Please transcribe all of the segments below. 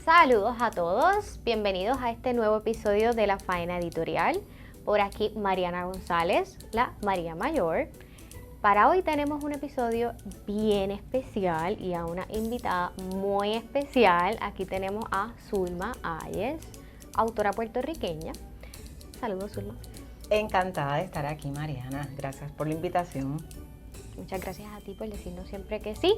Saludos a todos, bienvenidos a este nuevo episodio de La Faena Editorial. Por aquí Mariana González, la María Mayor. Para hoy tenemos un episodio bien especial y a una invitada muy especial. Aquí tenemos a Zulma Ayes, autora puertorriqueña. Saludos, Zulma. Encantada de estar aquí, Mariana. Gracias por la invitación. Muchas gracias a ti por decirnos siempre que sí.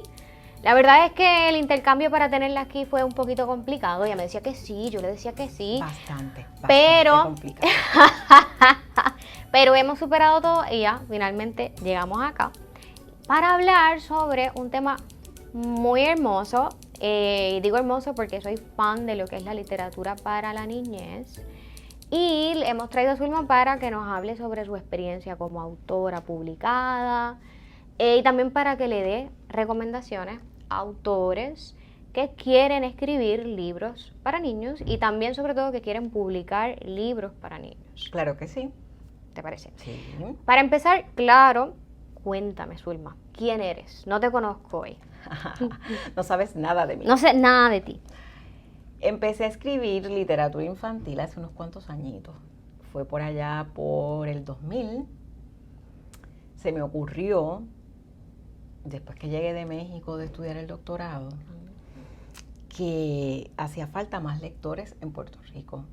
La verdad es que el intercambio para tenerla aquí fue un poquito complicado. Ella me decía que sí, yo le decía que sí. Bastante complicado. Pero hemos superado todo y ya finalmente llegamos acá para hablar sobre un tema muy hermoso. Y digo hermoso porque soy fan de lo que es la literatura para la niñez. Y hemos traído a Zulma para que nos hable sobre su experiencia como autora publicada. Y también para que le dé recomendaciones a autores que quieren escribir libros para niños y también sobre todo que quieren publicar libros para niños. Claro que sí. ¿Te parece? Sí. Para empezar, claro, cuéntame, Zulma, ¿quién eres? No te conozco hoy. No sabes nada de mí. No sé nada de ti. Empecé a escribir literatura infantil hace unos cuantos añitos. Fue por allá por el 2000. Se me ocurrió, después que llegué de México de estudiar el doctorado, que hacía falta más lectores en Puerto Rico.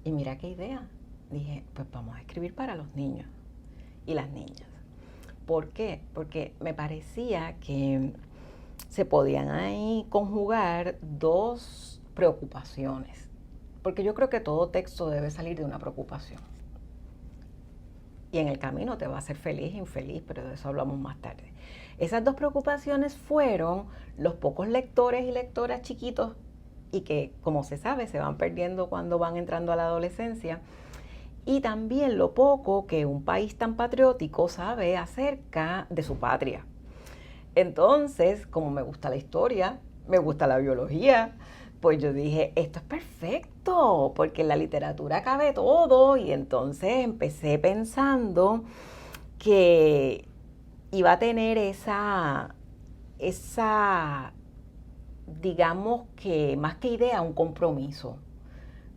Y mira qué idea. Dije, pues vamos a escribir para los niños y las niñas. ¿Por qué? Porque me parecía que se podían ahí conjugar dos preocupaciones. Porque yo creo que todo texto debe salir de una preocupación. Y en el camino te va a hacer feliz, infeliz, pero de eso hablamos más tarde. Esas dos preocupaciones fueron los pocos lectores y lectoras chiquitos y que, como se sabe, se van perdiendo cuando van entrando a la adolescencia. Y también lo poco que un país tan patriótico sabe acerca de su patria. Entonces, como me gusta la historia, me gusta la biología, pues yo dije, esto es perfecto, porque en la literatura cabe todo. Y entonces empecé pensando que iba a tener esa, digamos que más que idea, un compromiso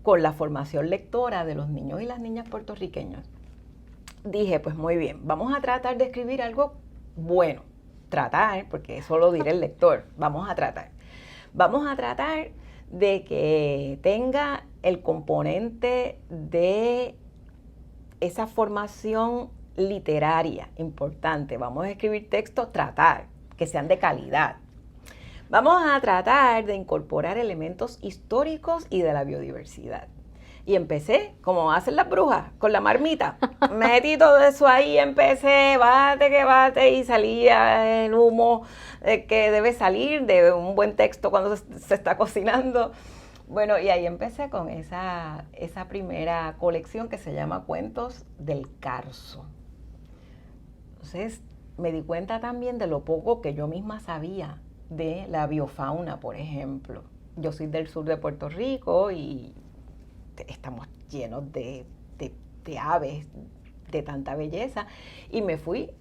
con la formación lectora de los niños y las niñas puertorriqueños. Dije, pues muy bien, vamos a tratar de escribir algo bueno. Tratar, porque eso lo dirá el lector, vamos a tratar. Vamos a tratar de que tenga el componente de esa formación literaria importante. Vamos a escribir textos, tratar, que sean de calidad. Vamos a tratar de incorporar elementos históricos y de la biodiversidad. Y empecé, como hacen las brujas, con la marmita. Metí todo eso ahí, empecé, bate que bate, y salía el humo que debe salir de un buen texto cuando se está cocinando. Bueno, y ahí empecé con esa primera colección que se llama Cuentos del Carso. Entonces, me di cuenta también de lo poco que yo misma sabía de la biofauna, por ejemplo. Yo soy del sur de Puerto Rico y estamos llenos de aves de tanta belleza y me fui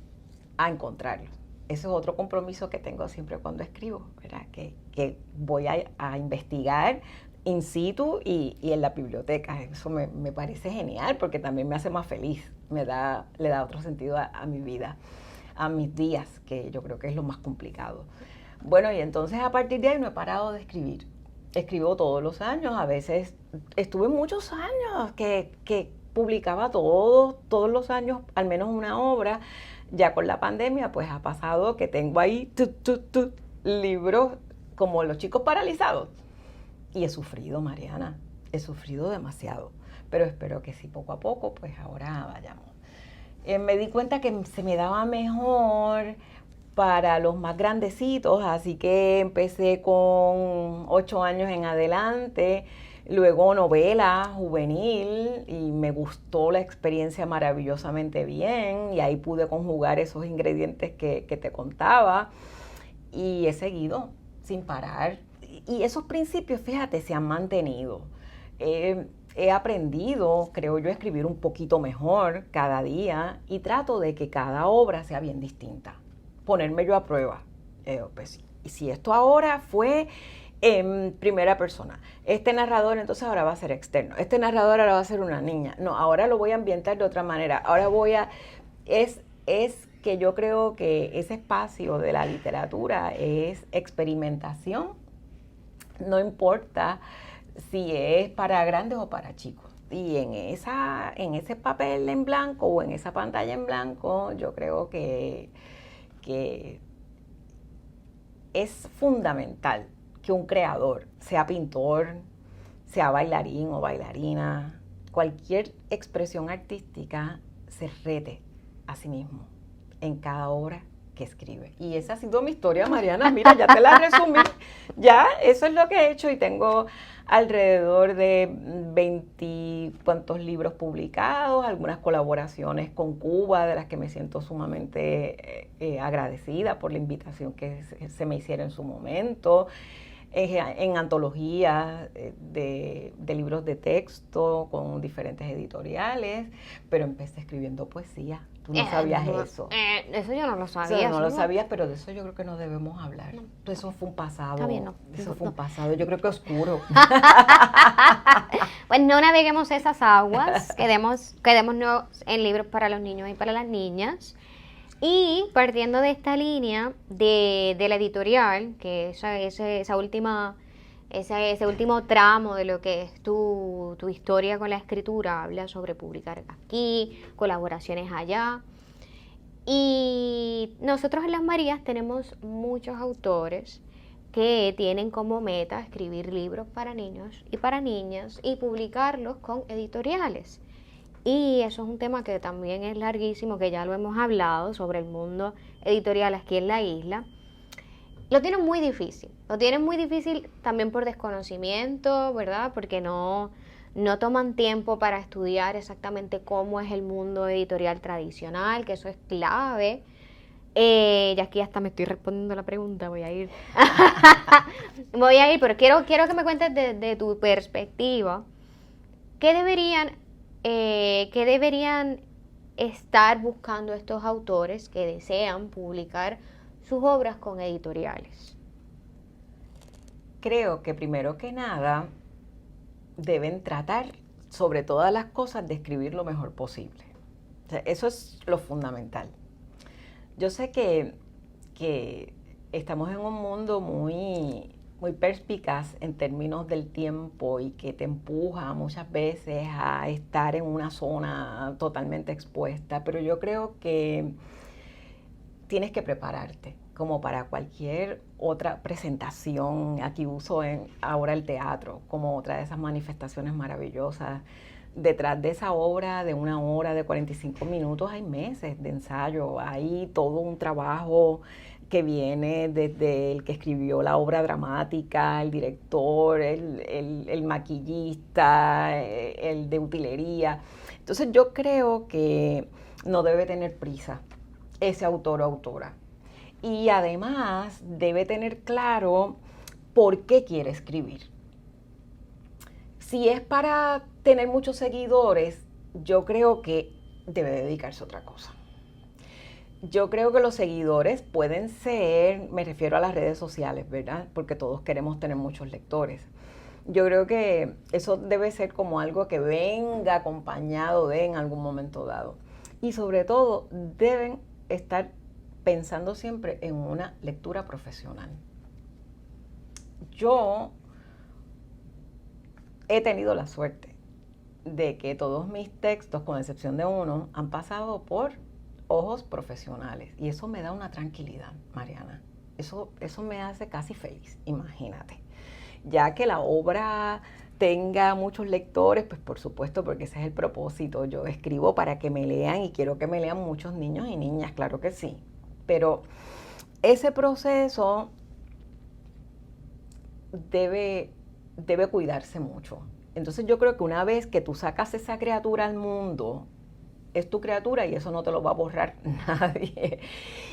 a encontrarlos. Eso es otro compromiso que tengo siempre cuando escribo, ¿verdad? Que voy a investigar in situ y en la biblioteca. Eso me parece genial porque también me hace más feliz, le da otro sentido a mi vida, a mis días, que yo creo que es lo más complicado. Bueno, y entonces a partir de ahí no he parado de escribir. Escribo todos los años, a veces estuve muchos años que publicaba todos los años al menos una obra. Ya con la pandemia pues ha pasado que tengo ahí libros como Los chicos paralizados. Y he sufrido, Mariana, he sufrido demasiado, pero espero que sí, poco a poco, pues ahora vayamos. Me di cuenta que se me daba mejor para los más grandecitos, así que empecé con 8 años en adelante, luego novela juvenil y me gustó la experiencia maravillosamente bien y ahí pude conjugar esos ingredientes que te contaba y he seguido sin parar. Y esos principios, fíjate, se han mantenido. he aprendido, creo yo, a escribir un poquito mejor cada día y trato de que cada obra sea bien distinta. Ponerme yo a prueba. Pues, y si esto ahora fue en primera persona, este narrador entonces ahora va a ser externo, este narrador ahora va a ser una niña, no, ahora lo voy a ambientar de otra manera, ahora voy a... Es que yo creo que ese espacio de la literatura es experimentación, no importa si es para grandes o para chicos. Y en ese papel en blanco o en esa pantalla en blanco, yo creo que es fundamental que un creador, sea pintor, sea bailarín o bailarina, cualquier expresión artística se rete a sí mismo en cada obra que escribe. Y esa ha sido mi historia, Mariana. Mira, ya te la resumí. Ya, eso es lo que he hecho y tengo alrededor de 20 cuantos libros publicados, algunas colaboraciones con Cuba, de las que me siento sumamente agradecida por la invitación que se me hiciera en su momento. En antologías de libros de texto con diferentes editoriales, pero empecé escribiendo poesía. Tú no sabías eso. Eso yo no lo sabía. Eso no lo sabías, pero de eso yo creo que no debemos hablar. No. Eso fue un pasado. Está bien, no. Eso fue un pasado, yo creo que oscuro. Pues no naveguemos esas aguas, quedémonos en libros para los niños y para las niñas. Y partiendo de esta línea de la editorial, que ese último tramo de lo que es tu historia con la escritura, habla sobre publicar aquí, colaboraciones allá. Y nosotros en Las Marías tenemos muchos autores que tienen como meta escribir libros para niños y para niñas y publicarlos con editoriales. Y eso es un tema que también es larguísimo, que ya lo hemos hablado sobre el mundo editorial aquí en la isla. Lo tienen muy difícil también por desconocimiento, ¿verdad? Porque no toman tiempo para estudiar exactamente cómo es el mundo editorial tradicional, que eso es clave. Ya aquí hasta me estoy respondiendo la pregunta, voy a ir, pero quiero que me cuentes de tu perspectiva, ¿qué deberían estar buscando estos autores que desean publicar sus obras con editoriales? Creo que primero que nada deben tratar sobre todas las cosas de escribir lo mejor posible. O sea, eso es lo fundamental. Yo sé que estamos en un mundo muy perspicaz en términos del tiempo y que te empuja muchas veces a estar en una zona totalmente expuesta, pero yo creo que tienes que prepararte como para cualquier otra presentación. Aquí uso ahora el teatro como otra de esas manifestaciones maravillosas. Detrás de esa obra de 1 hora, de 45 minutos, hay meses de ensayo, hay todo un trabajo que viene desde el que escribió la obra dramática, el director, el maquillista, el de utilería. Entonces yo creo que no debe tener prisa ese autor o autora. Y además debe tener claro por qué quiere escribir. Si es para tener muchos seguidores, yo creo que debe dedicarse a otra cosa. Yo creo que los seguidores pueden ser, me refiero a las redes sociales, ¿verdad? Porque todos queremos tener muchos lectores. Yo creo que eso debe ser como algo que venga acompañado de en algún momento dado. Y sobre todo, deben estar pensando siempre en una lectura profesional. Yo he tenido la suerte de que todos mis textos, con excepción de uno, han pasado por ojos profesionales. Y eso me da una tranquilidad, Mariana. Eso me hace casi feliz, imagínate. Ya que la obra tenga muchos lectores, pues por supuesto, porque ese es el propósito. Yo escribo para que me lean y quiero que me lean muchos niños y niñas, claro que sí. Pero ese proceso debe cuidarse mucho. Entonces yo creo que una vez que tú sacas esa criatura al mundo, es tu criatura y eso no te lo va a borrar nadie.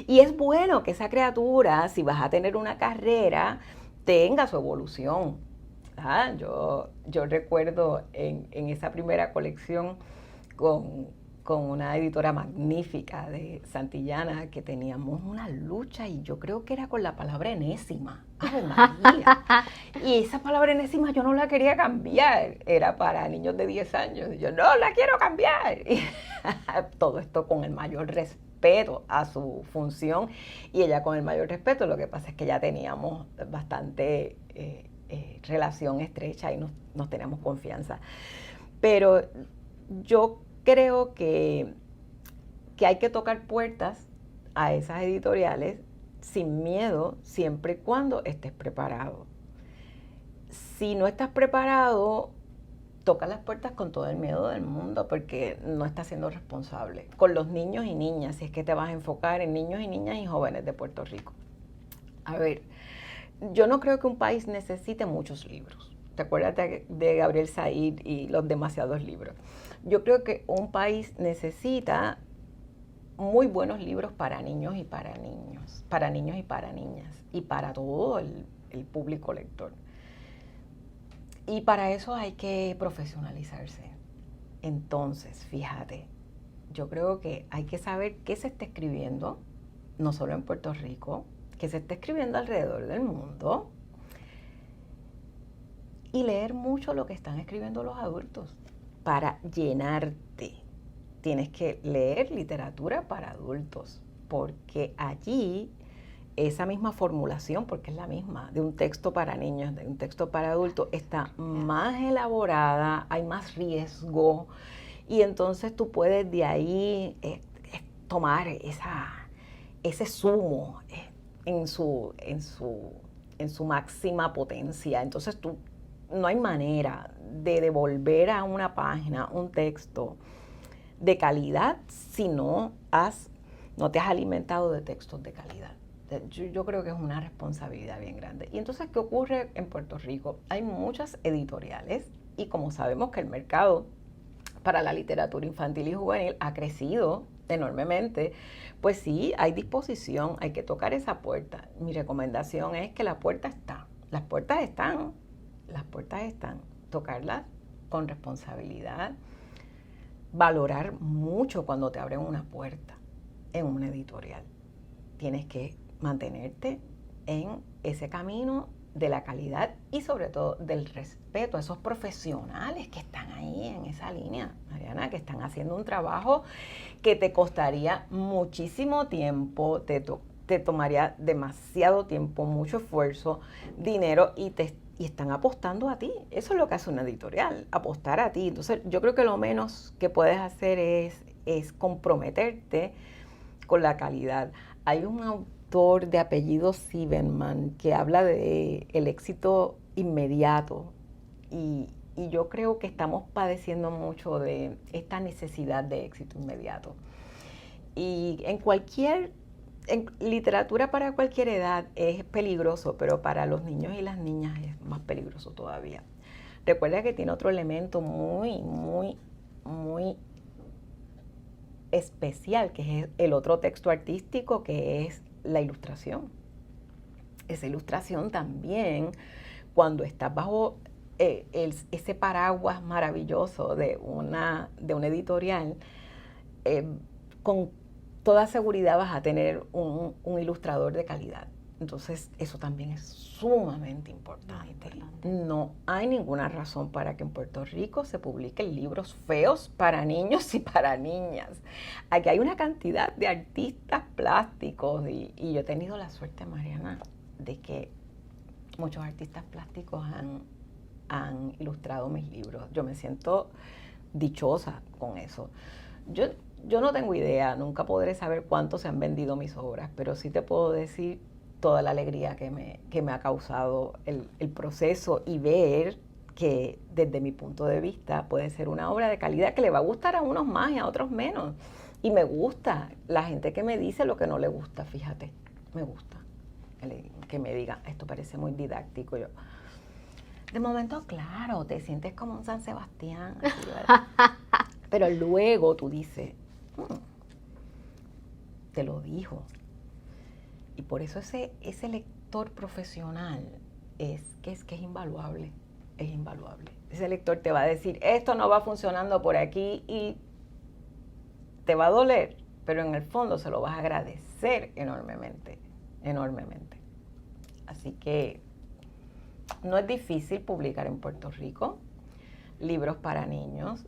Y es bueno que esa criatura, si vas a tener una carrera, tenga su evolución. ¿verdad? Yo recuerdo en esa primera colección con una editora magnífica de Santillana que teníamos una lucha y yo creo que era con la palabra enésima. ¡Ave María! Y esa palabra enésima yo no la quería cambiar, era para niños de 10 años. Y yo no la quiero cambiar. Y todo esto con el mayor respeto a su función y ella con el mayor respeto. Lo que pasa es que ya teníamos bastante relación estrecha y nos teníamos confianza. Pero yo creo que hay que tocar puertas a esas editoriales sin miedo, siempre y cuando estés preparado. Si no estás preparado, toca las puertas con todo el miedo del mundo porque no estás siendo responsable con los niños y niñas, si es que te vas a enfocar en niños y niñas y jóvenes de Puerto Rico. A ver, yo no creo que un país necesite muchos libros. ¿Te acuerdas de Gabriel Said y los demasiados libros? Yo creo que un país necesita muy buenos libros para niños y para niños, para niños y para niñas, y para todo el público lector. Y para eso hay que profesionalizarse. Entonces, fíjate, yo creo que hay que saber qué se está escribiendo, no solo en Puerto Rico, que se está escribiendo alrededor del mundo, y leer mucho lo que están escribiendo los adultos para llenarte. Tienes que leer literatura para adultos, porque allí esa misma formulación, porque es la misma, de un texto para niños, de un texto para adultos, está más elaborada, hay más riesgo, y entonces tú puedes de ahí tomar ese zumo en su máxima potencia. Entonces no hay manera de devolver a una página un texto de calidad si no te has alimentado de textos de calidad. Yo creo que es una responsabilidad bien grande. Y entonces, ¿qué ocurre en Puerto Rico? Hay muchas editoriales y como sabemos que el mercado para la literatura infantil y juvenil ha crecido enormemente, pues sí, hay disposición, hay que tocar esa puerta. Mi recomendación es que la puerta está, las puertas están, tocarlas con responsabilidad, valorar mucho cuando te abren una puerta en una editorial. Tienes que mantenerte en ese camino de la calidad y sobre todo del respeto a esos profesionales que están ahí en esa línea, Mariana, que están haciendo un trabajo que te costaría muchísimo tiempo, te tomaría demasiado tiempo, mucho esfuerzo, dinero y están apostando a ti. Eso es lo que hace una editorial, apostar a ti. Entonces yo creo que lo menos que puedes hacer es comprometerte con la calidad. Hay un autor de apellido Siebenman que habla de el éxito inmediato y yo creo que estamos padeciendo mucho de esta necesidad de éxito inmediato. Y en literatura para cualquier edad es peligroso, pero para los niños y las niñas es más peligroso todavía. Recuerda que tiene otro elemento muy, muy, muy especial, que es el otro texto artístico, que es la ilustración. Esa ilustración también, cuando estás bajo ese paraguas maravilloso de una editorial, con toda seguridad vas a tener un ilustrador de calidad. Entonces, eso también es sumamente importante. No hay ninguna razón para que en Puerto Rico se publiquen libros feos para niños y para niñas. Aquí hay una cantidad de artistas plásticos y yo he tenido la suerte, Mariana, de que muchos artistas plásticos han ilustrado mis libros. Yo me siento dichosa con eso. Yo no tengo idea, nunca podré saber cuánto se han vendido mis obras, pero sí te puedo decir toda la alegría que me ha causado el proceso y ver que desde mi punto de vista puede ser una obra de calidad que le va a gustar a unos más y a otros menos. Y me gusta la gente que me dice lo que no le gusta, fíjate, me gusta que me diga, esto parece muy didáctico. Yo, de momento, claro, te sientes como un San Sebastián, así, pero luego tú dices, te lo dijo. Y por eso ese lector profesional es invaluable. es invaluable. Ese lector te va a decir, esto no va funcionando por aquí y te va a doler, pero en el fondo se lo vas a agradecer enormemente, enormemente. Así que no es difícil publicar en Puerto Rico libros para niños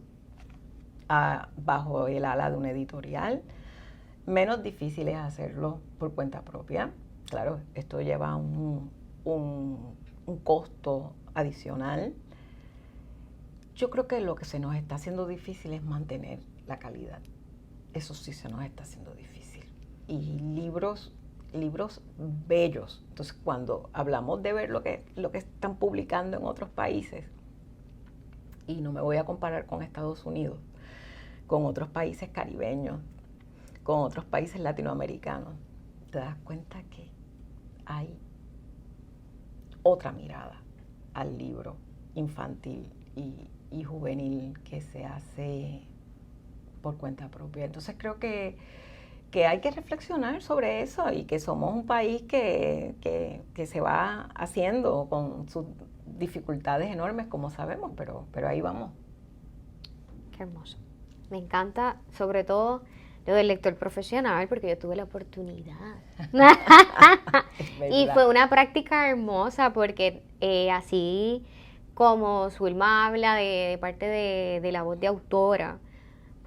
bajo el ala de una editorial. Menos difícil es hacerlo por cuenta propia. Claro, esto lleva un costo adicional. Yo creo que lo que se nos está haciendo difícil es mantener la calidad. Eso sí se nos está haciendo difícil. Y libros bellos. Entonces, cuando hablamos de ver lo que están publicando en otros países, y no me voy a comparar con Estados Unidos, con otros países caribeños, con otros países latinoamericanos, te das cuenta que hay otra mirada al libro infantil y juvenil que se hace por cuenta propia. Entonces creo que hay que reflexionar sobre eso y que somos un país que se va haciendo con sus dificultades enormes, como sabemos, pero ahí vamos. Qué hermoso. Me encanta, sobre todo, lo del lector profesional, porque yo tuve la oportunidad. Y fue una práctica hermosa, porque así como Zulma habla de parte de la voz de autora,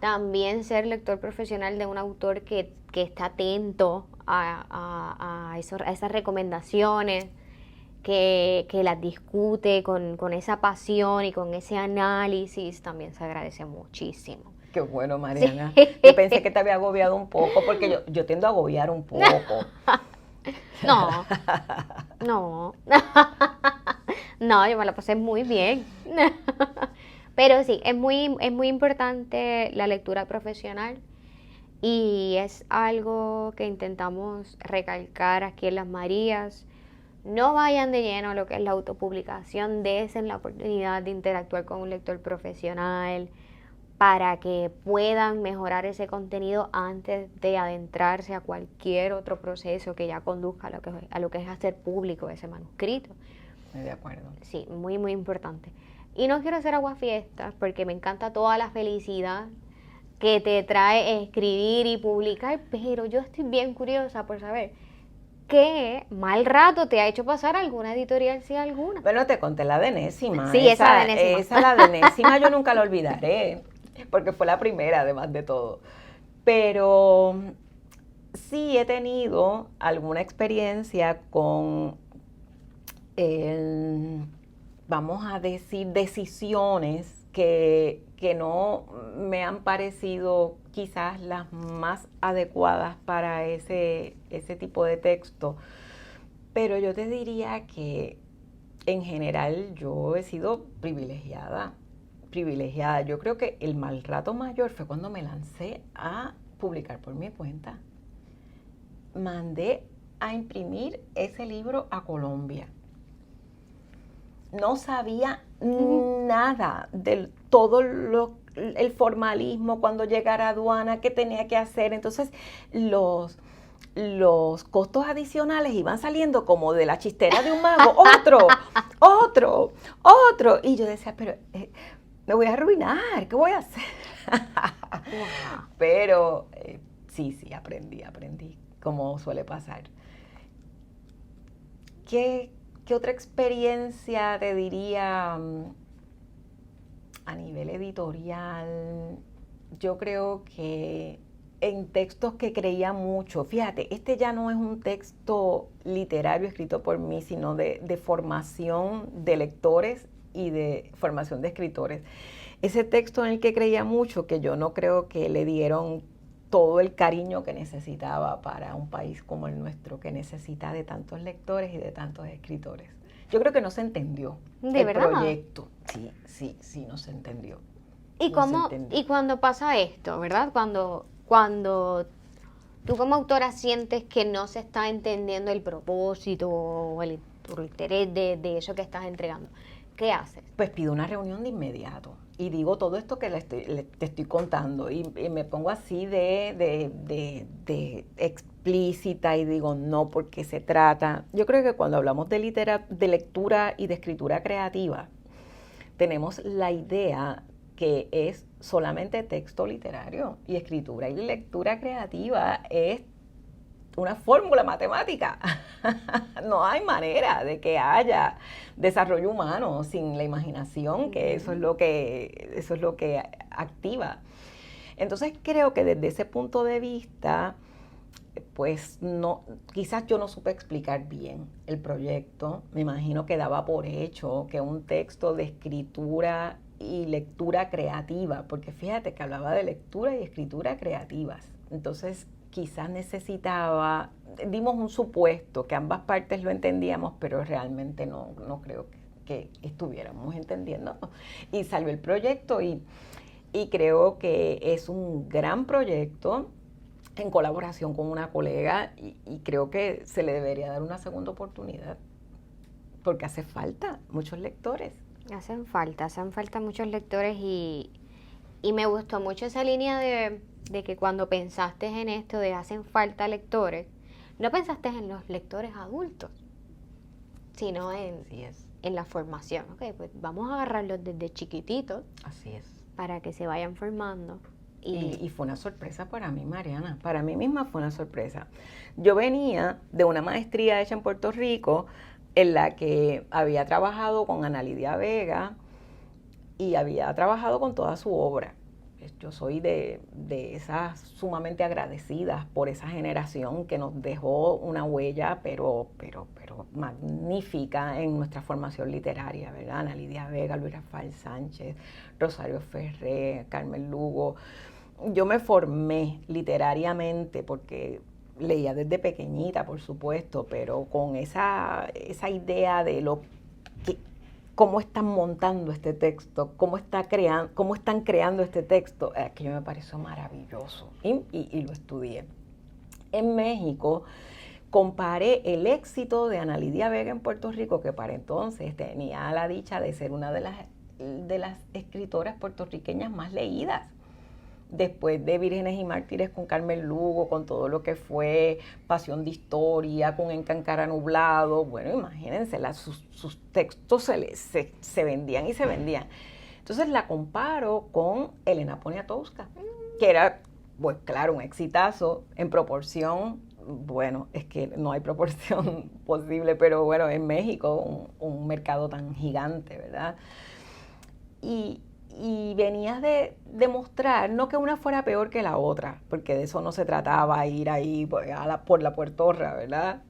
también ser lector profesional de un autor que está atento a esas recomendaciones, que las discute con esa pasión y con ese análisis, también se agradece muchísimo. Qué bueno, Mariana. Sí. Yo pensé que te había agobiado un poco, porque yo tiendo a agobiar un poco. No. No, yo me la pasé muy bien. Pero sí, es muy importante la lectura profesional y es algo que intentamos recalcar aquí en Las Marías. No vayan de lleno a lo que es la autopublicación, dense la oportunidad de interactuar con un lector profesional para que puedan mejorar ese contenido antes de adentrarse a cualquier otro proceso que ya conduzca a lo que es hacer público ese manuscrito. Estoy de acuerdo. Sí, muy, muy importante. Y no quiero hacer aguafiestas porque me encanta toda la felicidad que te trae escribir y publicar, pero yo estoy bien curiosa por saber qué mal rato te ha hecho pasar alguna editorial, si alguna. Bueno, te conté la de Enésima. Sí, esa de Enésima. Esa, la de Enésima, yo nunca la olvidaré, porque fue la primera, además de todo. Pero sí he tenido alguna experiencia con, vamos a decir, decisiones que no me han parecido quizás las más adecuadas para ese tipo de texto. Pero yo te diría que en general yo he sido privilegiada. Yo creo que el mal rato mayor fue cuando me lancé a publicar por mi cuenta. Mandé a imprimir ese libro a Colombia. No sabía nada de todo el formalismo cuando llegara a aduana, qué tenía que hacer. Entonces, los costos adicionales iban saliendo como de la chistera de un mago. Otro. Y yo decía, pero me voy a arruinar, ¿qué voy a hacer? Wow. Pero sí, aprendí, como suele pasar. ¿Qué otra experiencia te diría a nivel editorial? Yo creo que en textos que creía mucho, fíjate, este ya no es un texto literario escrito por mí, sino de formación de lectores y de formación de escritores. Ese texto en el que creía mucho, que yo no creo que le dieron todo el cariño que necesitaba para un país como el nuestro, que necesita de tantos lectores y de tantos escritores. Yo creo que no se entendió ¿De el verdad? proyecto. Sí, no se entendió. ¿Y cuando pasa esto, verdad? Cuando tú como autora sientes que no se está entendiendo el propósito o el interés de eso que estás entregando, ¿qué haces? Pues pido una reunión de inmediato y digo todo esto que te estoy contando y me pongo así de explícita y digo no, porque se trata. Yo creo que cuando hablamos de lectura y de escritura creativa, tenemos la idea que es solamente texto literario y escritura y lectura creativa es una fórmula matemática. No hay manera de que haya desarrollo humano sin la imaginación, que eso es lo que activa. Entonces creo que desde ese punto de vista, pues no, quizás yo no supe explicar bien el proyecto. Me imagino que daba por hecho que un texto de escritura y lectura creativa, porque fíjate que hablaba de lectura y escritura creativas. Entonces quizás dimos un supuesto que ambas partes lo entendíamos, pero realmente no creo que estuviéramos entendiendo. Y salió el proyecto y creo que es un gran proyecto en colaboración con una colega y creo que se le debería dar una segunda oportunidad porque hace falta muchos lectores. Hacen falta muchos lectores y me gustó mucho esa línea de que cuando pensaste en esto de hacen falta lectores, no pensaste en los lectores adultos, sino en la formación. Ok, pues vamos a agarrarlos desde chiquititos. Así es. Para que se vayan formando. Y fue una sorpresa para mí, Mariana. Para mí misma fue una sorpresa. Yo venía de una maestría hecha en Puerto Rico en la que había trabajado con Ana Lidia Vega y había trabajado con toda su obra. Yo soy de esas sumamente agradecidas por esa generación que nos dejó una huella, pero magnífica en nuestra formación literaria, ¿verdad? Ana Lidia Vega, Luis Rafael Sánchez, Rosario Ferré, Carmen Lugo. Yo me formé literariamente porque leía desde pequeñita, por supuesto, pero con esa idea de cómo están montando este texto, cómo están creando este texto, que me pareció maravilloso y lo estudié. En México comparé el éxito de Ana Lidia Vega en Puerto Rico, que para entonces tenía la dicha de ser una de las escritoras puertorriqueñas más leídas. Después de Vírgenes y Mártires con Carmen Lugo, con todo lo que fue Pasión de Historia, con Encancara Nublado, bueno, imagínense, sus textos se vendían y se vendían. Entonces la comparo con Elena Poniatowska, que era, pues claro, un exitazo en proporción. Bueno, es que no hay proporción posible, pero bueno, en México un mercado tan gigante, ¿verdad? Y venías de demostrar, no que una fuera peor que la otra, porque de eso no se trataba, ir ahí por la puertorra, ¿verdad?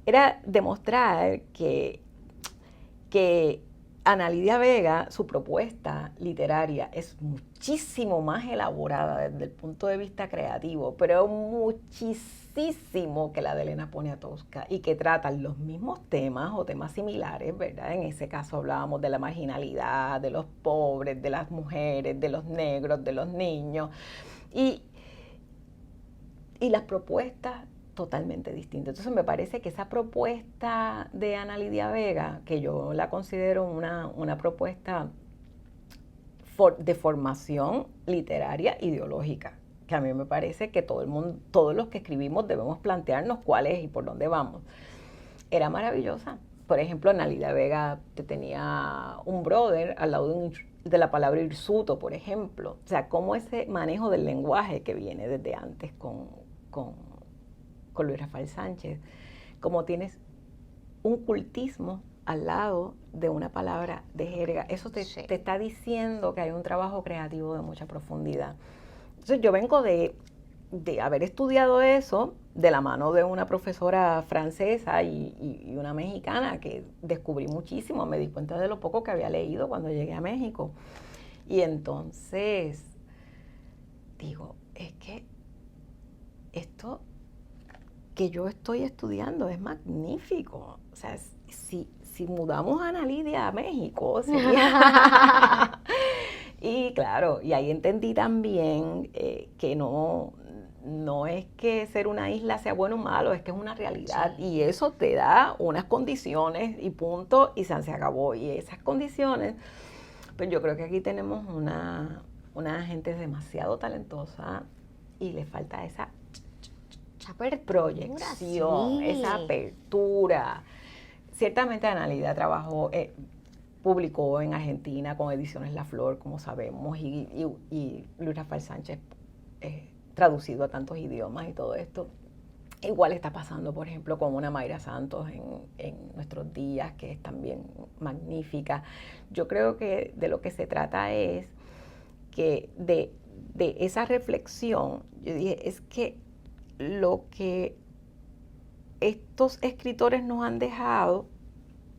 Era demostrar que Ana Lidia Vega, su propuesta literaria es muchísimo más elaborada desde el punto de vista creativo, pero muchísimo que la de Elena Poniatowska y que tratan los mismos temas o temas similares, ¿verdad? En ese caso hablábamos de la marginalidad, de los pobres, de las mujeres, de los negros, de los niños y las propuestas totalmente distinto. Entonces me parece que esa propuesta de Ana Lidia Vega, que yo la considero una propuesta de formación literaria ideológica, que a mí me parece que todos los que escribimos debemos plantearnos cuál es y por dónde vamos, era maravillosa. Por ejemplo, Ana Lidia Vega tenía un brother al lado de la palabra hirsuto, por ejemplo. O sea, cómo ese manejo del lenguaje que viene desde antes con Luis Rafael Sánchez, como tienes un cultismo al lado de una palabra de jerga, eso te está diciendo que hay un trabajo creativo de mucha profundidad. Entonces yo vengo de haber estudiado eso de la mano de una profesora francesa y una mexicana que descubrí muchísimo, me di cuenta de lo poco que había leído cuando llegué a México. Y entonces digo, es que esto que yo estoy estudiando es magnífico. O sea, si mudamos a Ana Lidia a México, sería... Y claro, y ahí entendí también que no es que ser una isla sea bueno o malo, es que es una realidad. Sí. Y eso te da unas condiciones y punto, y se acabó. Y esas condiciones, pues yo creo que aquí tenemos una gente demasiado talentosa y le falta esa proyección, sí, esa apertura. Ciertamente Ana Lidia trabajó publicó en Argentina con Ediciones La Flor, como sabemos, y Luis Rafael Sánchez traducido a tantos idiomas y todo esto. Igual está pasando, por ejemplo, con una Mayra Santos en nuestros días, que es también magnífica. Yo creo que de lo que se trata es que de esa reflexión, yo dije, es que lo que estos escritores nos han dejado,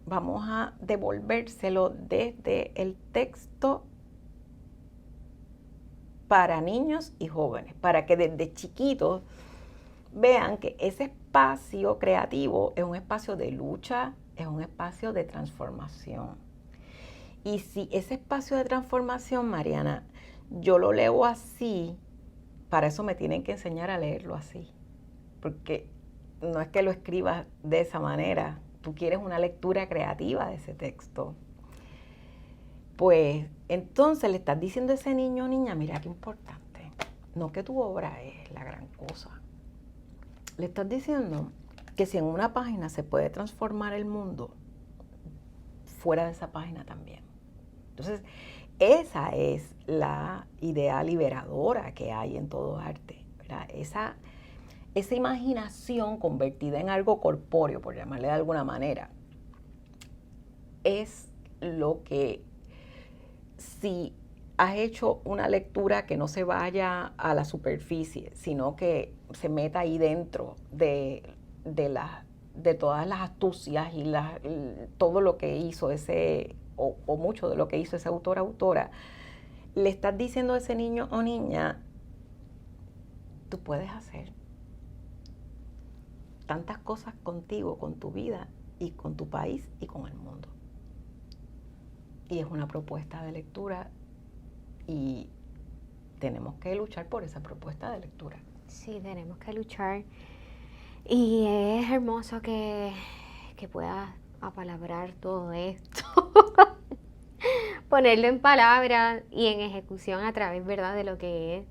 vamos a devolvérselo desde el texto para niños y jóvenes, para que desde chiquitos vean que ese espacio creativo es un espacio de lucha, es un espacio de transformación. Y si ese espacio de transformación, Mariana, yo lo leo así, para eso me tienen que enseñar a leerlo así. Porque no es que lo escribas de esa manera, tú quieres una lectura creativa de ese texto. Pues entonces le estás diciendo a ese niño o niña, mira qué importante, no que tu obra es la gran cosa. Le estás diciendo que si en una página se puede transformar el mundo, fuera de esa página también. Entonces, esa es la idea liberadora que hay en todo arte, ¿verdad? Esa imaginación convertida en algo corpóreo, por llamarle de alguna manera, es lo que, si has hecho una lectura que no se vaya a la superficie, sino que se meta ahí dentro de todas las astucias y todo lo que hizo ese, o mucho de lo que hizo ese autora, le estás diciendo a ese niño o niña, tú puedes hacer tantas cosas contigo, con tu vida y con tu país y con el mundo. Y es una propuesta de lectura y tenemos que luchar por esa propuesta de lectura. Sí, tenemos que luchar. Y es hermoso que puedas apalabrar todo esto, ponerlo en palabras y en ejecución a través, ¿verdad?, de lo que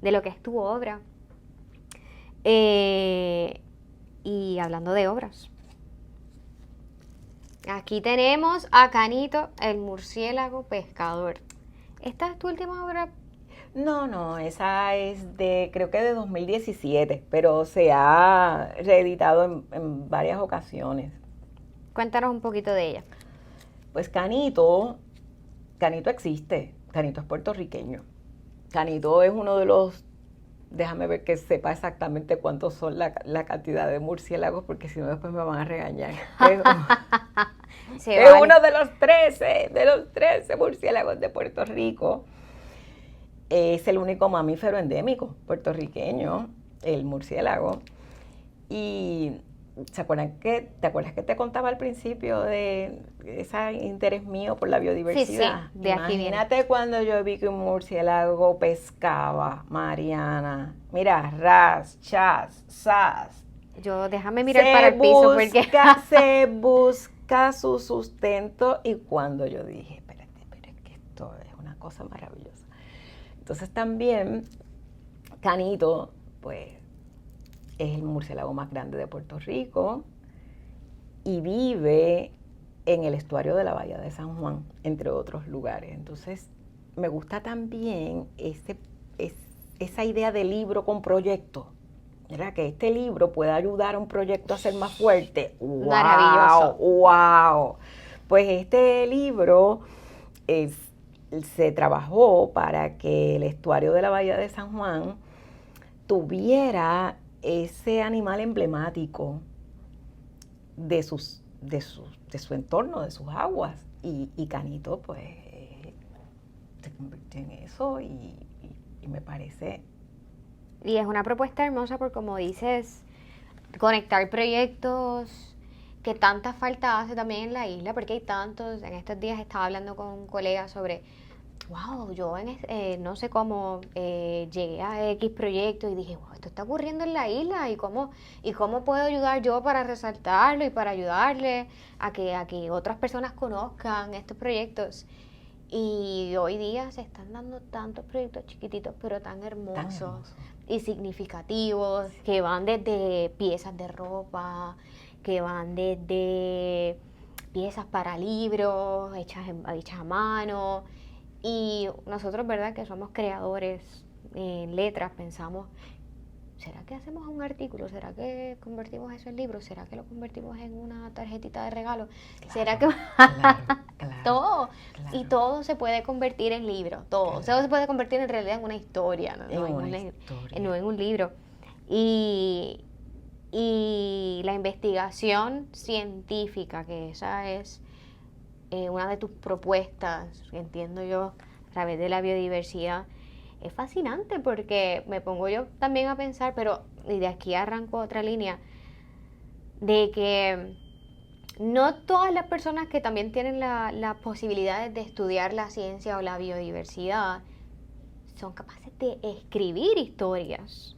es tu obra. Y hablando de obras, aquí tenemos a Canito, el murciélago pescador. ¿Esta es tu última obra? No, esa es creo que de 2017, pero se ha reeditado en varias ocasiones. Cuéntanos un poquito de ella. Pues Canito existe, Canito es puertorriqueño. Canito es uno de los, déjame ver que sepa exactamente cuántos son la cantidad de murciélagos, porque si no después me van a regañar. Es uno de los 13 murciélagos de Puerto Rico. Es el único mamífero endémico puertorriqueño, el murciélago. Y ¿te acuerdas que te contaba al principio de ese interés mío por la biodiversidad? Sí, de aquí viene. Imagínate cuando yo vi que un murciélago pescaba, Mariana. Mira, ras, chas, sas. Déjame mirar para el piso porque se busca su sustento, y cuando yo dije, espérate, pero es que esto es una cosa maravillosa. Entonces también Canito, pues, es el murciélago más grande de Puerto Rico y vive en el estuario de la Bahía de San Juan, entre otros lugares. Entonces, me gusta también esa idea de libro con proyecto, ¿verdad? Que este libro pueda ayudar a un proyecto a ser más fuerte. ¡Wow! Maravilloso. ¡Wow! Pues este libro se trabajó para que el estuario de la Bahía de San Juan tuviera ese animal emblemático de su entorno, de sus aguas. Y Canito, pues, se convirtió en eso y me parece... Y es una propuesta hermosa porque, como dices, conectar proyectos que tanta falta hace también en la isla, porque hay tantos. En estos días estaba hablando con un colega sobre, wow, yo no sé cómo llegué a X proyecto y dije, wow, esto está ocurriendo en la isla y cómo puedo ayudar yo para resaltarlo y para ayudarle a que otras personas conozcan estos proyectos. Y hoy día se están dando tantos proyectos chiquititos, pero tan hermosos y significativos, que van desde piezas de ropa, que van desde piezas para libros, hechas a mano. Y nosotros, ¿verdad? Que somos creadores en letras, pensamos, ¿será que hacemos un artículo? ¿Será que convertimos eso en libros? ¿Será que lo convertimos en una tarjetita de regalo? Claro, ¿Será que...? claro, Todo. claro. Y todo se puede convertir en libro, todo. Claro. Todo se puede convertir en realidad en una historia, no en un libro. Y la investigación científica, que esa es una de tus propuestas, que entiendo yo, a través de la biodiversidad, es fascinante porque me pongo yo también a pensar, pero y de aquí arranco otra línea, de que no todas las personas que también tienen las posibilidades de estudiar la ciencia o la biodiversidad son capaces de escribir historias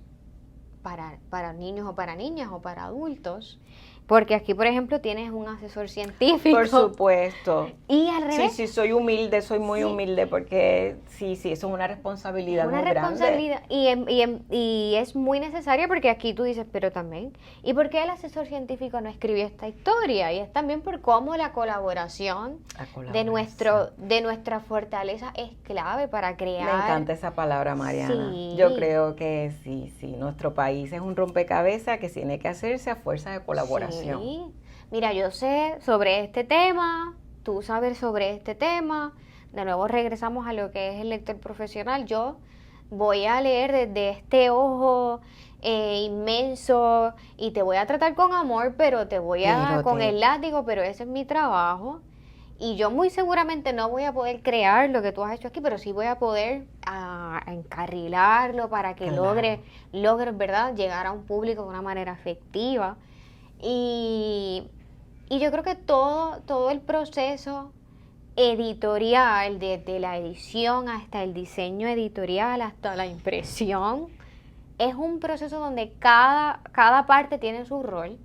para niños o para niñas o para adultos. Porque aquí, por ejemplo, tienes un asesor científico. Por supuesto. Y al revés. Sí, soy humilde, soy muy Sí. humilde porque sí, eso es una responsabilidad Una muy responsabilidad y es muy necesaria porque aquí tú dices, pero también, ¿y por qué el asesor científico no escribió esta historia? Y es también por cómo la colaboración de nuestra fortaleza es clave para crear. Me encanta esa palabra, Mariana. Sí. Yo creo que sí, nuestro país es un rompecabezas que tiene que hacerse a fuerza de colaboración. Sí. Mira, yo sé sobre este tema, tú sabes sobre este tema. De nuevo regresamos a lo que es el lector profesional. Yo voy a leer desde este ojo inmenso y te voy a tratar con amor, pero te voy a dar con el látigo, pero ese es mi trabajo. Y yo muy seguramente no voy a poder crear lo que tú has hecho aquí, pero sí voy a poder encarrilarlo para que logre, ¿verdad?, llegar a un público de una manera efectiva. Y yo creo que todo el proceso editorial, desde la edición hasta el diseño editorial, hasta la impresión, es un proceso donde cada parte tiene su rol.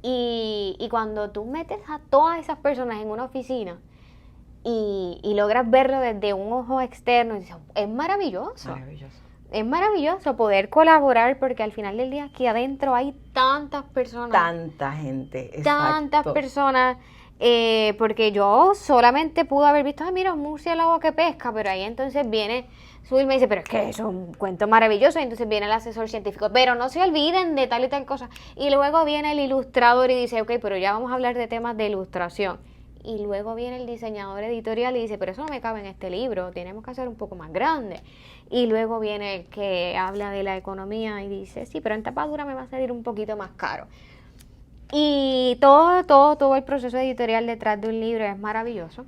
Y cuando tú metes a todas esas personas en una oficina y logras verlo desde un ojo externo, es maravilloso. Es maravilloso poder colaborar porque al final del día aquí adentro hay tantas personas. Tanta gente, exacto. Tantas personas, porque yo solamente pude haber visto, mira, un murciélago que pesca, pero ahí entonces viene Zul y me dice, pero es que eso es un cuento maravilloso, y entonces viene el asesor científico, pero no se olviden de tal y tal cosa. Y luego viene el ilustrador y dice, ok, pero ya vamos a hablar de temas de ilustración. Y luego viene el diseñador editorial y dice, pero eso no me cabe en este libro, tenemos que hacer un poco más grande. Y luego viene el que habla de la economía y dice, sí, pero en tapadura me va a salir un poquito más caro. Y todo el proceso editorial detrás de un libro es maravilloso.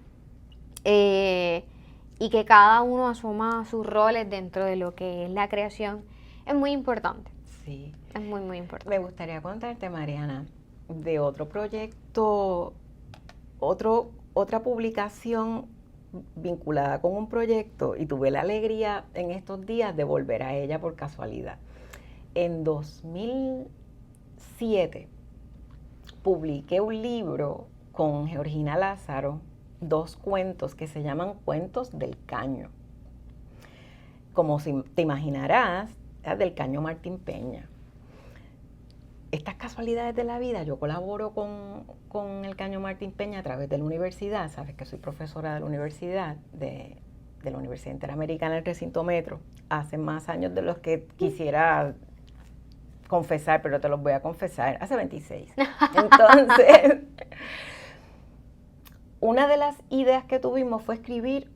Y que cada uno asuma sus roles dentro de lo que es la creación es muy importante. Sí. Es muy, muy importante. Me gustaría contarte, Mariana, de otro proyecto, otra publicación vinculada con un proyecto, y tuve la alegría en estos días de volver a ella por casualidad. En 2007 publiqué un libro con Georgina Lázaro, 2 cuentos que se llaman Cuentos del Caño. Como te imaginarás, del Caño Martín Peña. Estas casualidades de la vida, yo colaboro con el Caño Martín Peña a través de la universidad. Sabes que soy profesora de la universidad, de la Universidad Interamericana del Recinto Metro, hace más años de los que quisiera confesar, pero te los voy a confesar, hace 26. Entonces, una de las ideas que tuvimos fue escribir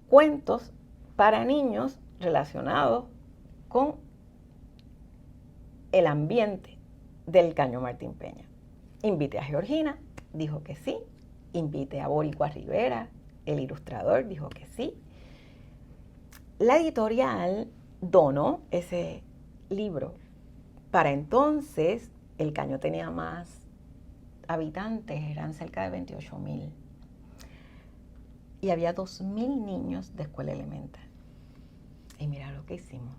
cuentos para niños relacionados con el ambiente del Caño Martín Peña. Invité a Georgina, dijo que sí. Invité a Boricua Rivera, el ilustrador, dijo que sí. La editorial donó ese libro. Para entonces, el Caño tenía más habitantes, eran cerca de 28,000. Y había 2,000 niños de escuela elemental. Y mira lo que hicimos.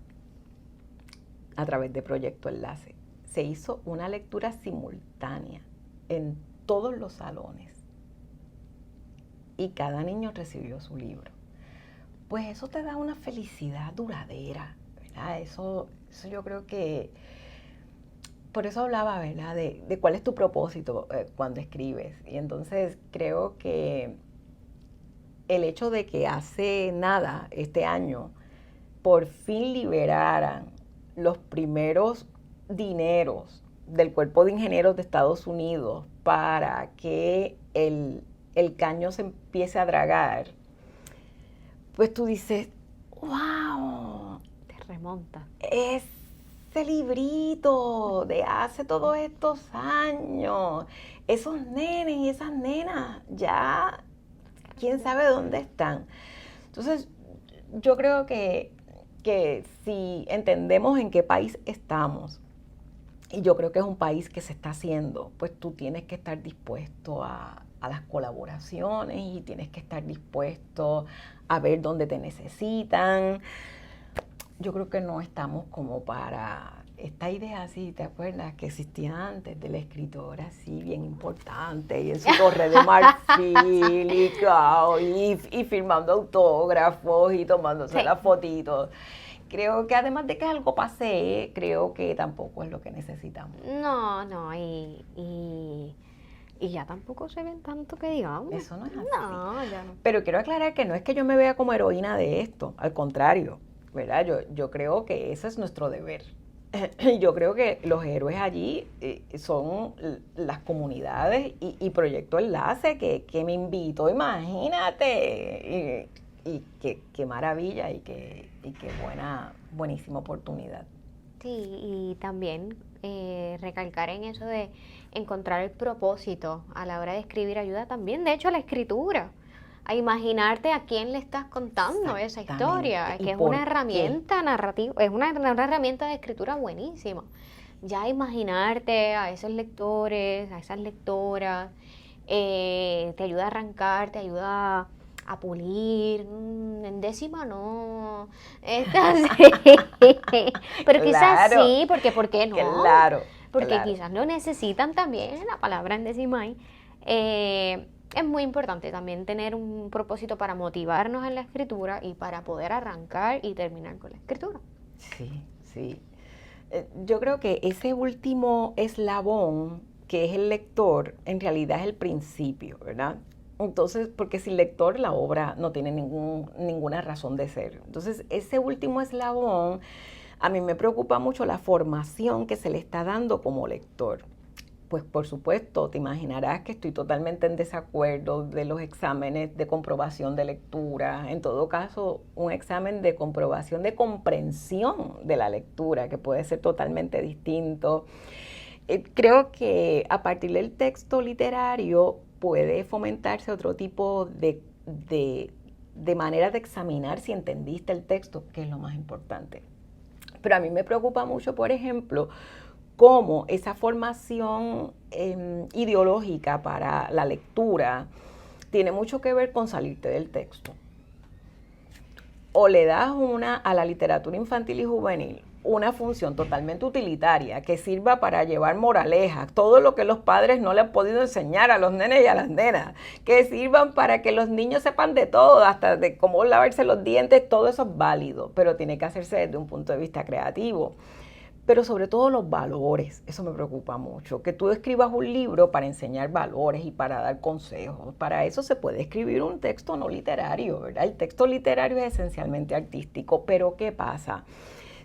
A través de Proyecto Enlace, se hizo una lectura simultánea en todos los salones y cada niño recibió su libro. Pues eso te da una felicidad duradera, ¿verdad? Eso yo creo que por eso hablaba, ¿verdad? De cuál es tu propósito cuando escribes. Y entonces creo que el hecho de que hace nada, este año, por fin liberaran los primeros dineros del Cuerpo de Ingenieros de Estados Unidos para que el caño se empiece a dragar, pues tú dices, wow, Te remonta. ese librito de hace todos estos años, esos nenes y esas nenas, ya quién sabe dónde están. Entonces, yo creo que si entendemos en qué país estamos, y yo creo que es un país que se está haciendo, pues tú tienes que estar dispuesto a las colaboraciones y tienes que estar dispuesto a ver dónde te necesitan. Yo creo que no estamos como para esta idea así, ¿te acuerdas? Que existía antes de la escritora así bien importante y en su torre de marfil y firmando autógrafos y tomándose las fotitos. Creo que además de que es algo pasé, creo que tampoco es lo que necesitamos. No, y ya tampoco se ven tanto que digamos. Eso no es así. No, ya no. Pero quiero aclarar que no es que yo me vea como heroína de esto, al contrario, ¿verdad? Yo creo que ese es nuestro deber. Yo creo que los héroes allí son las comunidades y Proyecto Enlace que me invitó, imagínate, y qué maravilla y qué buenísima oportunidad. Sí, y también recalcar en eso de encontrar el propósito a la hora de escribir ayuda también, de hecho, a la escritura, a imaginarte a quién le estás contando esa historia, que es una herramienta narrativa, es una herramienta de escritura buenísima. Ya imaginarte a esos lectores, a esas lectoras, te ayuda a arrancar, te ayuda a pulir, en décima no, esta sí, pero quizás Claro, sí, porque ¿por qué no? Claro. Porque claro. quizás lo necesitan también, la palabra en décima ahí. Es muy importante también tener un propósito para motivarnos en la escritura y para poder arrancar y terminar con la escritura. Sí, sí. Yo creo que ese último eslabón, que es el lector, en realidad es el principio, ¿verdad? Entonces, porque sin lector la obra no tiene ninguna razón de ser. Entonces, ese último eslabón, a mí me preocupa mucho la formación que se le está dando como lector. Pues por supuesto, te imaginarás que estoy totalmente en desacuerdo de los exámenes de comprobación de lectura. En todo caso, un examen de comprobación de comprensión de la lectura, que puede ser totalmente distinto. Creo que a partir del texto literario puede fomentarse otro tipo de manera de examinar si entendiste el texto, que es lo más importante. Pero a mí me preocupa mucho, por ejemplo, cómo esa formación ideológica para la lectura tiene mucho que ver con salirte del texto. O le das a la literatura infantil y juvenil una función totalmente utilitaria que sirva para llevar moralejas, todo lo que los padres no le han podido enseñar a los nenes y a las nenas, que sirvan para que los niños sepan de todo, hasta de cómo lavarse los dientes, todo eso es válido, pero tiene que hacerse desde un punto de vista creativo. Pero sobre todo los valores, eso me preocupa mucho, que tú escribas un libro para enseñar valores y para dar consejos. Para eso se puede escribir un texto no literario, ¿verdad? El texto literario es esencialmente artístico, pero ¿qué pasa?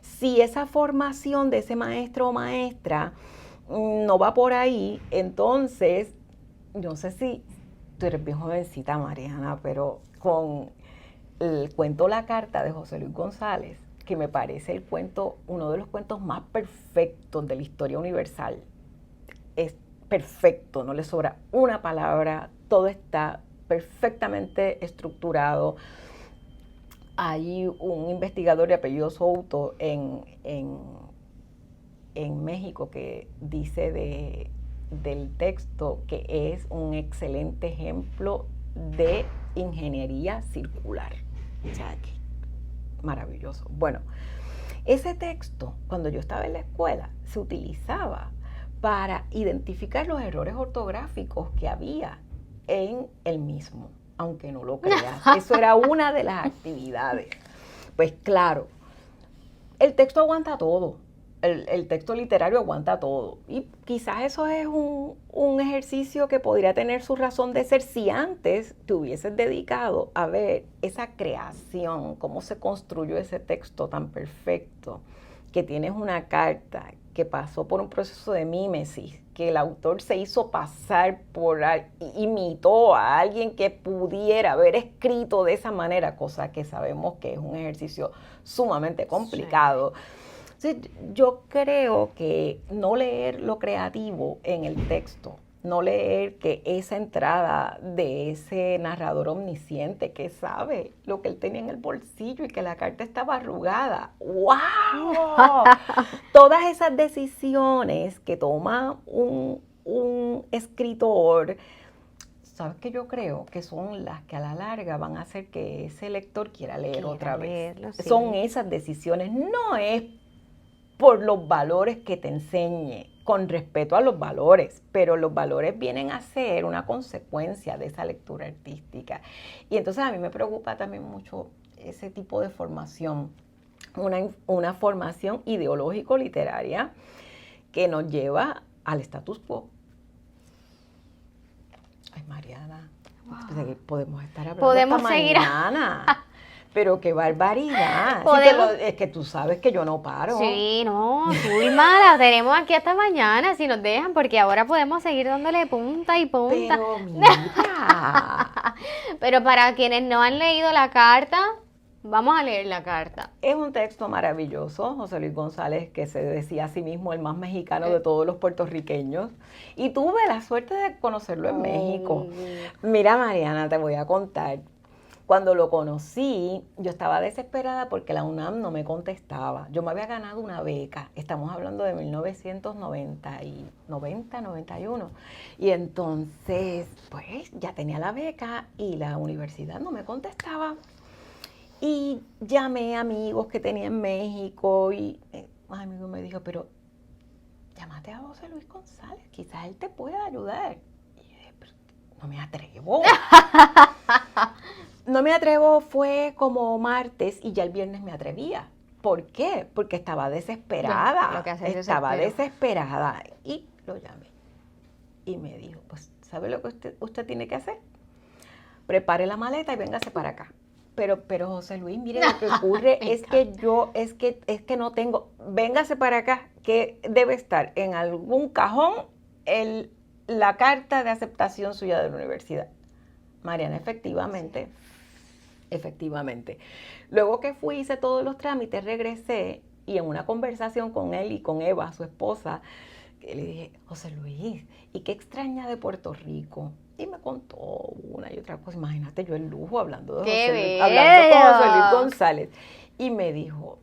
Si esa formación de ese maestro o maestra no va por ahí, entonces, no sé si tú eres bien jovencita, Mariana, pero con el cuento La Carta de José Luis González, que me parece el cuento, uno de los cuentos más perfectos de la historia universal. Es perfecto, no le sobra una palabra, todo está perfectamente estructurado. Hay un investigador de apellido Souto en México que dice del texto que es un excelente ejemplo de ingeniería circular. O sea, maravilloso. Bueno, ese texto, cuando yo estaba en la escuela, se utilizaba para identificar los errores ortográficos que había en el mismo, aunque no lo creas. Eso era una de las actividades. Pues claro, el texto aguanta todo, el texto literario aguanta todo. Y quizás eso es un ejercicio que podría tener su razón de ser si antes te hubieses dedicado a ver esa creación, cómo se construyó ese texto tan perfecto, que tienes una carta que pasó por un proceso de mímesis, que el autor se hizo pasar imitó a alguien que pudiera haber escrito de esa manera, cosa que sabemos que es un ejercicio sumamente complicado. Sí. Yo creo que no leer lo creativo en el texto, no leer que esa entrada de ese narrador omnisciente que sabe lo que él tenía en el bolsillo y que la carta estaba arrugada. ¡Wow! Todas esas decisiones que toma un escritor, ¿sabes qué? Yo creo que son las que a la larga van a hacer que ese lector quiera leer otra vez. Sí. Son esas decisiones, no es por los valores que te enseñe, con respeto a los valores, pero los valores vienen a ser una consecuencia de esa lectura artística. Y entonces a mí me preocupa también mucho ese tipo de formación, una formación ideológico-literaria que nos lleva al status quo. Ay, Mariana, wow. Podemos estar hablando hasta mañana. Pero qué barbaridad. Es que tú sabes que yo no paro. Sí, no, muy mala. Tenemos aquí hasta mañana si nos dejan, porque ahora podemos seguir dándole punta y punta. Pero mira. Pero para quienes no han leído la carta, vamos a leer la carta. Es un texto maravilloso, José Luis González, que se decía a sí mismo el más mexicano de todos los puertorriqueños. Y tuve la suerte de conocerlo en México. Mira, Mariana, te voy a contar. Cuando lo conocí, yo estaba desesperada porque la UNAM no me contestaba. Yo me había ganado una beca, estamos hablando de 1991. Y entonces, pues, ya tenía la beca y la universidad no me contestaba. Y llamé a amigos que tenía en México y un amigo me dijo, pero llámate a José Luis González, quizás él te pueda ayudar. Y yo dije, pero no me atrevo. No me atrevo, fue como martes y ya el viernes me atrevía. ¿Por qué? Porque estaba desesperada. Estaba desesperada. Y lo llamé. Y me dijo, pues, ¿sabe lo que usted tiene que hacer? Prepare la maleta y véngase para acá. Pero José Luis, mire, lo que ocurre es que no tengo, véngase para acá, que debe estar en algún cajón la carta de aceptación suya de la universidad. Mariana, efectivamente. Luego que fui, hice todos los trámites, regresé y en una conversación con él y con Eva, su esposa, le dije, José Luis, ¿y qué extraña de Puerto Rico? Y me contó una y otra cosa. Imagínate yo el lujo hablando con José Luis González. Y me dijo,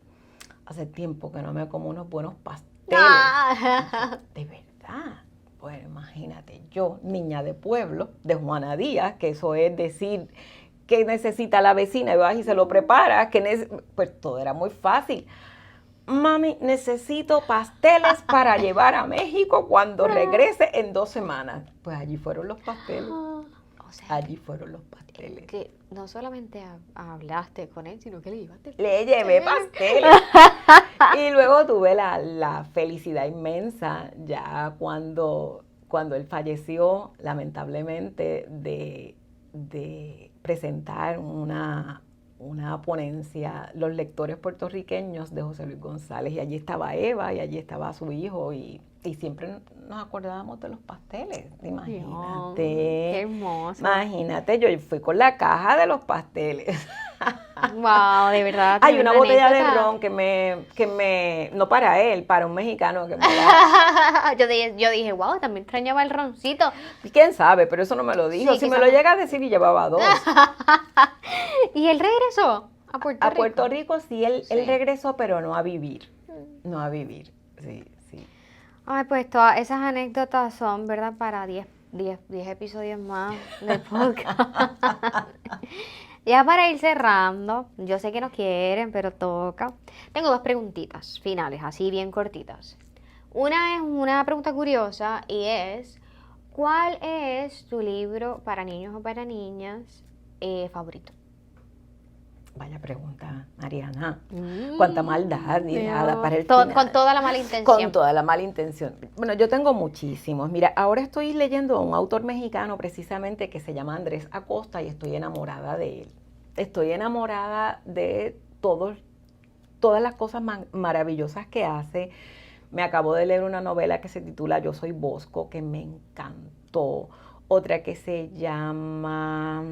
hace tiempo que no me como unos buenos pasteles. De verdad. Pues imagínate, yo, niña de pueblo, de Juana Díaz, que eso es decir, que necesita la vecina y vas y se lo prepara, pues todo era muy fácil. Mami, necesito pasteles para llevar a México cuando regrese en 2 semanas. Pues allí fueron los pasteles. Allí fueron los pasteles. Que no solamente hablaste con él, sino que le llevaste. Le llevé pasteles. Y luego tuve la felicidad inmensa ya cuando él falleció, lamentablemente, de presentar una ponencia, los lectores puertorriqueños de José Luis González, y allí estaba Eva y allí estaba su hijo y siempre nos acordábamos de los pasteles, imagínate. Qué hermoso. Imagínate, yo fui con la caja de los pasteles. Wow, de verdad. Hay una botella de ron que me, no para él, para un mexicano que me la... yo dije, wow, también extrañaba el roncito. ¿Quién sabe? Pero eso no me lo dijo. Sí, si me lo llega a decir y llevaba 2. ¿Y él regresó a Puerto Rico? A Puerto Rico sí, él regresó, pero no a vivir. No a vivir, sí. Ay, pues todas esas anécdotas son, ¿verdad? Para 10 episodios más del podcast. Ya para ir cerrando, yo sé que no quieren, pero toca. Tengo 2 preguntitas finales, así bien cortitas. Una es una pregunta curiosa y es, ¿cuál es tu libro para niños o para niñas favorito? Vaya pregunta, Mariana. ¿Cuánta maldad ideada para el Con final? toda la mala intención. Con toda la mala intención. Bueno, yo tengo muchísimos. Mira, ahora estoy leyendo a un autor mexicano precisamente que se llama Andrés Acosta y estoy enamorada de él. Estoy enamorada de todas las cosas maravillosas que hace. Me acabo de leer una novela que se titula Yo soy Bosco, que me encantó. Otra que se llama,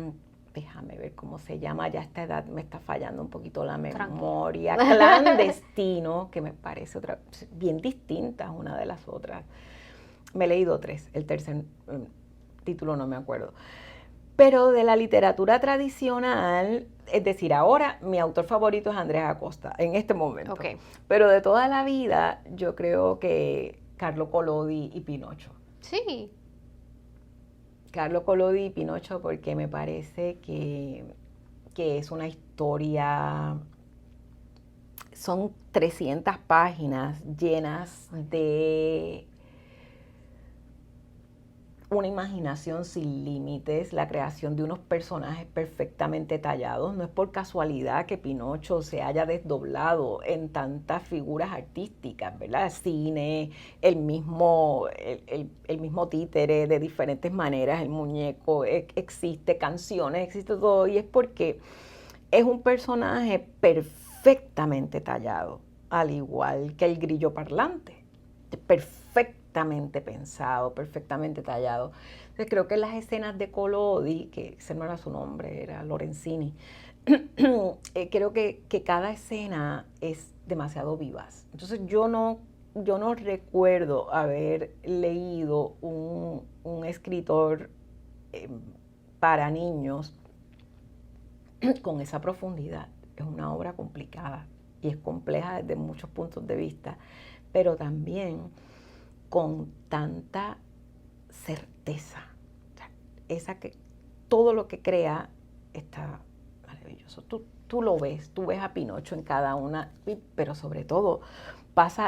déjame ver cómo se llama, ya a esta edad me está fallando un poquito la memoria. Clandestino, que me parece otra, bien distinta una de las otras. Me he leído 3, el tercer título no me acuerdo. Pero de la literatura tradicional, es decir, ahora mi autor favorito es Andrés Acosta, en este momento. Okay. Pero de toda la vida, yo creo que Carlo Collodi y Pinocho. Sí. Carlo Collodi y Pinocho porque me parece que es una historia, son 300 páginas llenas de una imaginación sin límites, la creación de unos personajes perfectamente tallados. No es por casualidad que Pinocho se haya desdoblado en tantas figuras artísticas, ¿verdad? Cine, el mismo títere de diferentes maneras, el muñeco, existe canciones, existe todo, y es porque es un personaje perfectamente tallado, al igual que el grillo parlante, perfectamente pensado, perfectamente tallado. Entonces creo que las escenas de Collodi, que ese no era su nombre, era Lorenzini, creo que cada escena es demasiado vivaz. Entonces yo no recuerdo haber leído un escritor para niños con esa profundidad. Es una obra complicada y es compleja desde muchos puntos de vista, pero también con tanta certeza. O sea, esa que todo lo que crea está maravilloso. Tú lo ves, tú ves a Pinocho en cada una, pero sobre todo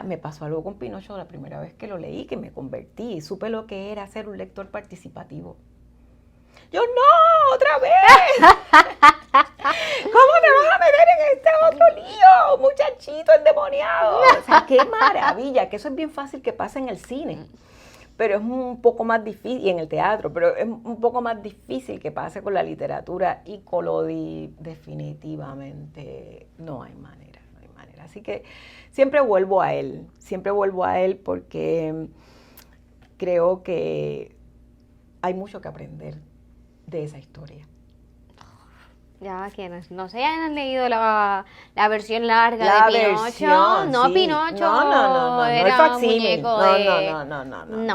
me pasó algo con Pinocho la primera vez que lo leí, que me convertí, supe lo que era ser un lector participativo. Yo, no, otra vez. ¿Cómo te vas a meter en este otro lío, muchachito endemoniado? O sea, qué maravilla, que eso es bien fácil que pase en el cine, pero es un poco más difícil, y en el teatro, pero es un poco más difícil que pase con la literatura, y Collodi definitivamente no hay manera, no hay manera. Así que siempre vuelvo a él porque creo que hay mucho que aprender de esa historia. Ya quienes no se hayan leído la versión larga de Pinocho, no, sí. Pinocho no era un muñeco de...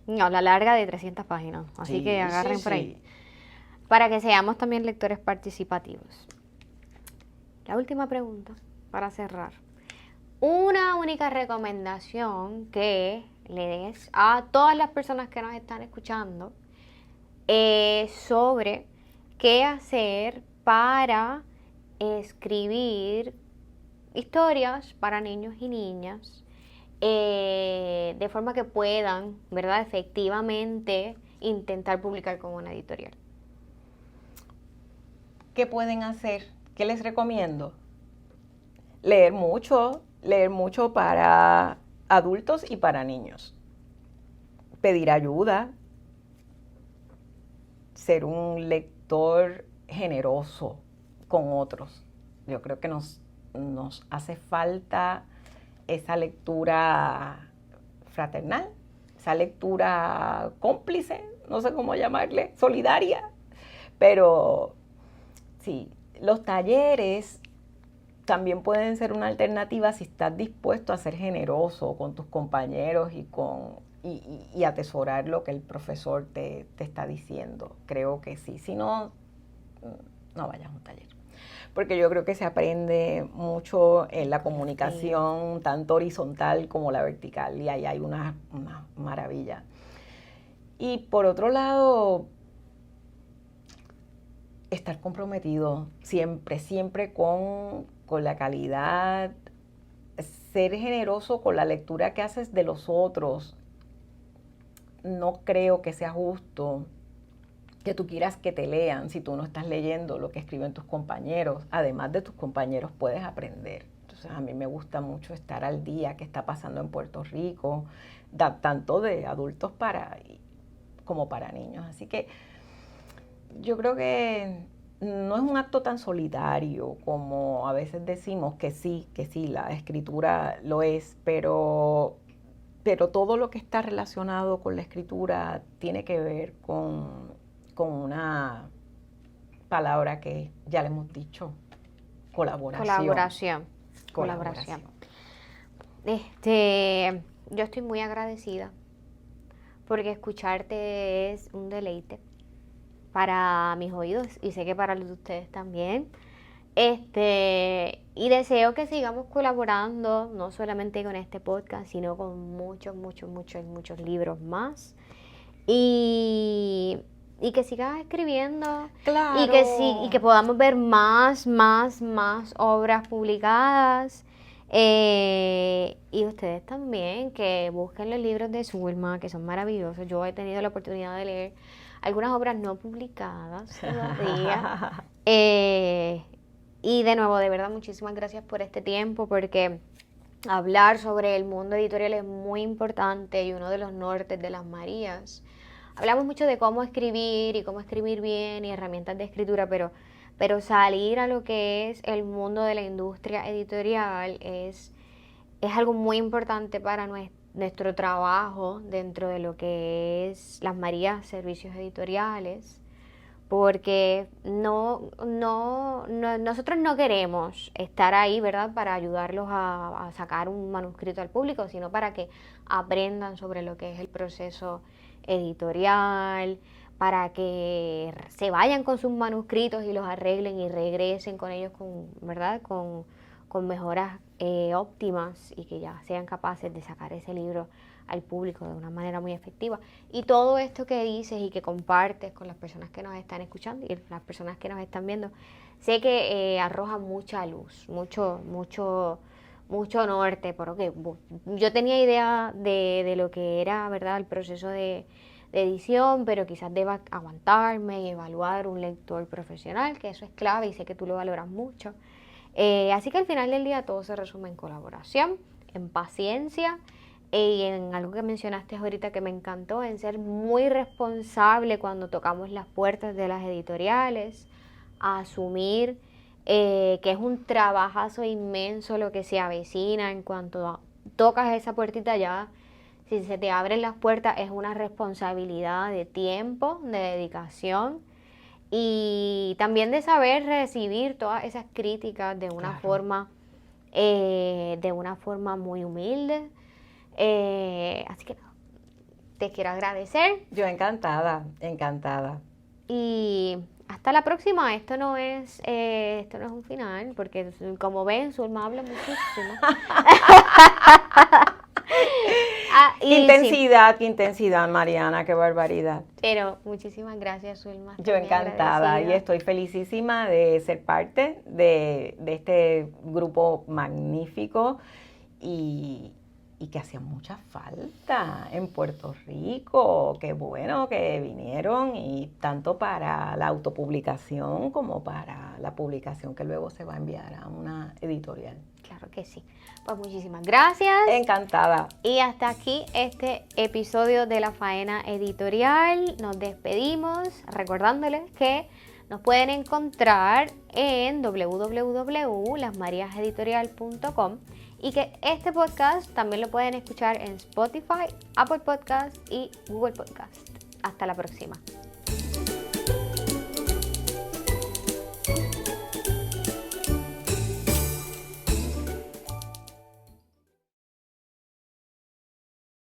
No, la larga de 300 páginas, así que agarren por ahí. Sí. Para que seamos también lectores participativos. La última pregunta, para cerrar. Una única recomendación que le des a todas las personas que nos están escuchando sobre qué hacer para escribir historias para niños y niñas de forma que puedan, ¿verdad?, efectivamente intentar publicar con una editorial. ¿Qué pueden hacer? ¿Qué les recomiendo? Leer mucho para adultos y para niños. Pedir ayuda. Ser un lector generoso con otros. Yo creo que nos hace falta esa lectura fraternal, esa lectura cómplice, no sé cómo llamarle, solidaria. Pero sí, los talleres también pueden ser una alternativa si estás dispuesto a ser generoso con tus compañeros y atesorar lo que el profesor te está diciendo. Creo que sí. Si no, no vayas a un taller. Porque yo creo que se aprende mucho en la comunicación, tanto horizontal como la vertical, y ahí hay una maravilla. Y por otro lado, estar comprometido siempre con la calidad, ser generoso con la lectura que haces de los otros. No creo que sea justo que tú quieras que te lean si tú no estás leyendo lo que escriben tus compañeros. Además de tus compañeros puedes aprender. Entonces a mí me gusta mucho estar al día, qué está pasando en Puerto Rico, tanto de adultos como para niños. Así que yo creo que no es un acto tan solitario como a veces decimos que sí, la escritura lo es, pero todo lo que está relacionado con la escritura tiene que ver con una palabra que ya le hemos dicho, colaboración. Colaboración. Yo estoy muy agradecida porque escucharte es un deleite para mis oídos y sé que para los de ustedes también. Y deseo que sigamos colaborando, no solamente con este podcast, sino con muchos libros más. Y que sigas escribiendo. Claro. Y que podamos ver más obras publicadas. Y ustedes también, que busquen los libros de Zulma, que son maravillosos. Yo he tenido la oportunidad de leer algunas obras no publicadas todavía. Y de nuevo, de verdad, muchísimas gracias por este tiempo, porque hablar sobre el mundo editorial es muy importante y uno de los nortes de las Marías. Hablamos mucho de cómo escribir y cómo escribir bien y herramientas de escritura, pero salir a lo que es el mundo de la industria editorial es algo muy importante para nuestro trabajo dentro de lo que es las Marías Servicios Editoriales, porque nosotros no queremos estar ahí, ¿verdad?, para ayudarlos a sacar un manuscrito al público, sino para que aprendan sobre lo que es el proceso editorial, para que se vayan con sus manuscritos y los arreglen y regresen con ellos con mejoras óptimas y que ya sean capaces de sacar ese libro al público de una manera muy efectiva. Y todo esto que dices y que compartes con las personas que nos están escuchando y las personas que nos están viendo, sé que arroja mucha luz, mucho norte, porque yo tenía idea de lo que era, ¿verdad?, el proceso de edición, pero quizás deba aguantarme y evaluar un lector profesional, que eso es clave y sé que tú lo valoras mucho. Así que al final del día todo se resume en colaboración, en paciencia y en algo que mencionaste ahorita que me encantó, en ser muy responsable cuando tocamos las puertas de las editoriales, a asumir que es un trabajazo inmenso lo que se avecina en cuanto tocas esa puertita ya. Si se te abren las puertas es una responsabilidad de tiempo, de dedicación y también de saber recibir todas esas críticas de una forma muy humilde. Así que te quiero agradecer. Yo encantada. Y hasta la próxima. Esto no es un final, porque como ven, Zulma habla muchísimo. Qué intensidad, Mariana, qué barbaridad. Pero muchísimas gracias, Zulma. Yo encantada y estoy felicísima de ser parte de este grupo magnífico y que hacía mucha falta en Puerto Rico. Qué bueno que vinieron, y tanto para la autopublicación como para la publicación que luego se va a enviar a una editorial. Claro que sí. Pues muchísimas gracias. Encantada. Y hasta aquí este episodio de La Faena Editorial. Nos despedimos recordándoles que nos pueden encontrar en www.lasmariaseditorial.com y que este podcast también lo pueden escuchar en Spotify, Apple Podcast y Google Podcast. Hasta la próxima.